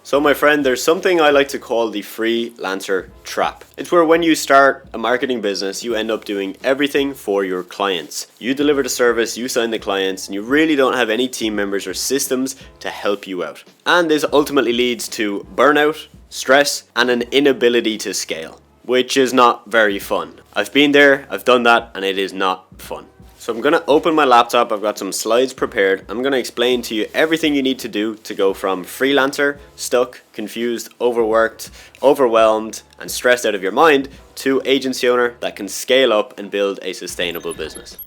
So my friend, there's something I like to call the freelancer trap. It's where when you start a marketing business, you end up doing everything for your clients. You deliver the service, you sign the clients, and you really don't have any team members or systems to help you out. And this ultimately leads to burnout, stress, and an inability to scale, which is not very fun. I've been there, I've done that, and it is not fun. So I'm going to open my laptop, I've got some slides prepared. I'm going to explain to you everything you need to do to go from freelancer, stuck, confused, overworked, overwhelmed, and stressed out of your mind to agency owner that can scale up and build a sustainable business.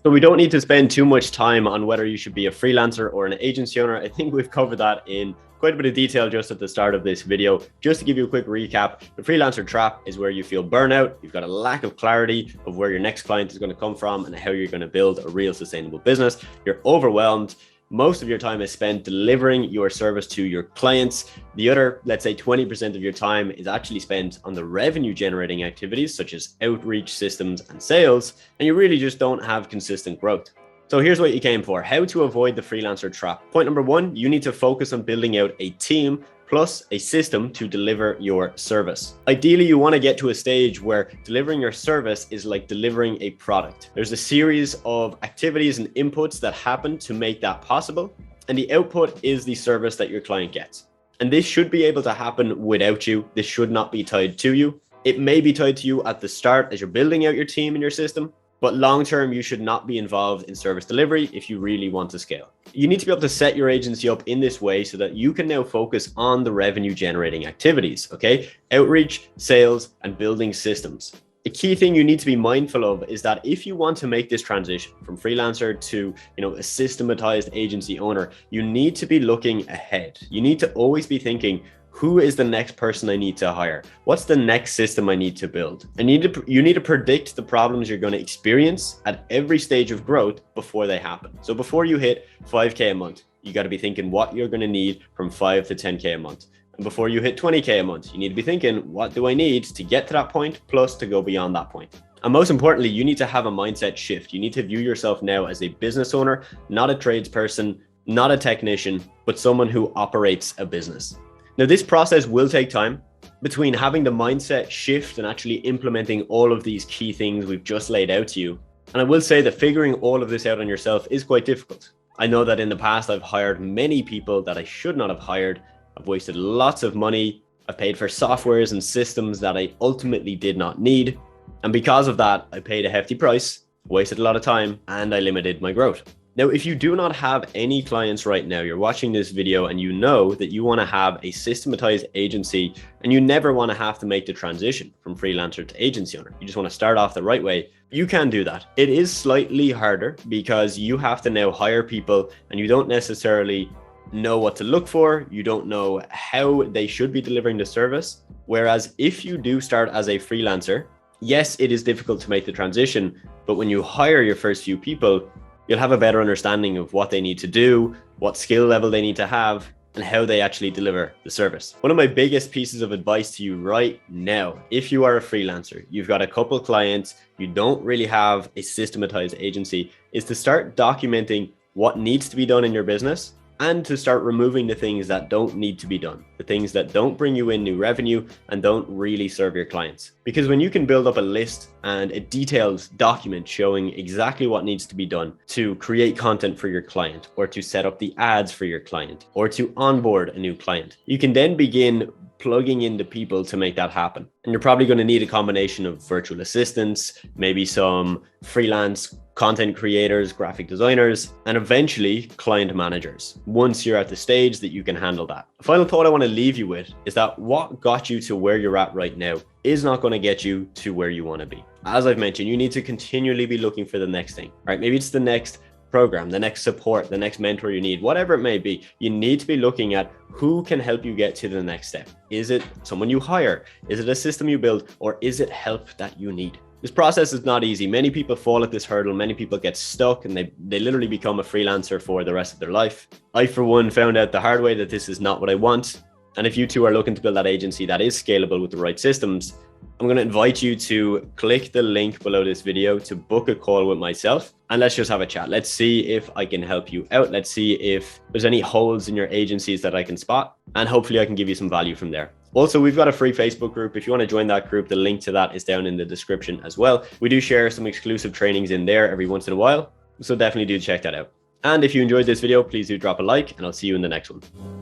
So we don't need to spend too much time on whether you should be a freelancer or an agency owner. I think we've covered that in quite a bit of detail just at the start of this video. Just to give you a quick recap, the freelancer trap is where you feel burnout, you've got a lack of clarity of where your next client is going to come from and how you're going to build a real sustainable business. You're overwhelmed. Most of your time is spent delivering your service to your clients. The other, let's say 20% of your time is actually spent on the revenue generating activities such as outreach, systems, and sales. And you really just don't have consistent growth. So here's what you came for: how to avoid the freelancer trap. Point number one, you need to focus on building out a team plus a system to deliver your service. Ideally, you want to get to a stage where delivering your service is like delivering a product. There's a series of activities and inputs that happen to make that possible, and the output is the service that your client gets. And this should be able to happen without you. This should not be tied to you. It may be tied to you at the start as you're building out your team and your system, but long-term, you should not be involved in service delivery if you really want to scale. You need to be able to set your agency up in this way so that you can now focus on the revenue generating activities, okay? Outreach, sales, and building systems. The key thing you need to be mindful of is that if you want to make this transition from freelancer to, a systematized agency owner, you need to be looking ahead. You need to always be thinking, who is the next person I need to hire? What's the next system I need to build? And you need to predict the problems you're going to experience at every stage of growth before they happen. So before you hit 5K a month, you got to be thinking what you're going to need from 5 to 10K a month. And before you hit 20K a month, you need to be thinking, what do I need to get to that point plus to go beyond that point? And most importantly, you need to have a mindset shift. You need to view yourself now as a business owner, not a tradesperson, not a technician, but someone who operates a business. Now, this process will take time between having the mindset shift and actually implementing all of these key things we've just laid out to you. And I will say that figuring all of this out on yourself is quite difficult. I know that in the past, I've hired many people that I should not have hired. I've wasted lots of money. I've paid for softwares and systems that I ultimately did not need. And because of that, I paid a hefty price, wasted a lot of time, and I limited my growth. Now, if you do not have any clients right now, you're watching this video and you know that you want to have a systematized agency and you never want to have to make the transition from freelancer to agency owner. You just want to start off the right way. You can do that. It is slightly harder because you have to now hire people and you don't necessarily know what to look for. You don't know how they should be delivering the service. Whereas if you do start as a freelancer, yes, it is difficult to make the transition, but when you hire your first few people, you'll have a better understanding of what they need to do, what skill level they need to have, and how they actually deliver the service. One of my biggest pieces of advice to you right now, if you are a freelancer, you've got a couple clients, you don't really have a systematized agency, is to start documenting what needs to be done in your business and to start removing the things that don't need to be done, the things that don't bring you in new revenue and don't really serve your clients. Because when you can build up a list and a detailed document showing exactly what needs to be done to create content for your client, or to set up the ads for your client, or to onboard a new client, you can then begin plugging into people to make that happen. And you're probably going to need a combination of virtual assistants, maybe some freelance content creators, graphic designers, and eventually client managers, once you're at the stage that you can handle that. The final thought I want to leave you with is that what got you to where you're at right now is not going to get you to where you want to be. As I've mentioned, you need to continually be looking for the next thing, right? Maybe it's the next program, the next support, the next mentor you need, whatever it may be. You need to be looking at who can help you get to the next step. Is it someone you hire? Is it a system you build? Or is it help that you need? This process is not easy. Many people fall at this hurdle. Many people get stuck and they literally become a freelancer for the rest of their life. I, for one, found out the hard way that this is not what I want. And if you too are looking to build that agency that is scalable with the right systems, I'm going to invite you to click the link below this video to book a call with myself, and let's just have a chat. Let's see if I can help you out. Let's see if there's any holes in your agencies that I can spot, and hopefully I can give you some value from there. Also, we've got a free Facebook group. If you want to join that group, the link to that is down in the description as well. We do share some exclusive trainings in there every once in a while, so definitely do check that out. And if you enjoyed this video, please do drop a like, and I'll see you in the next one.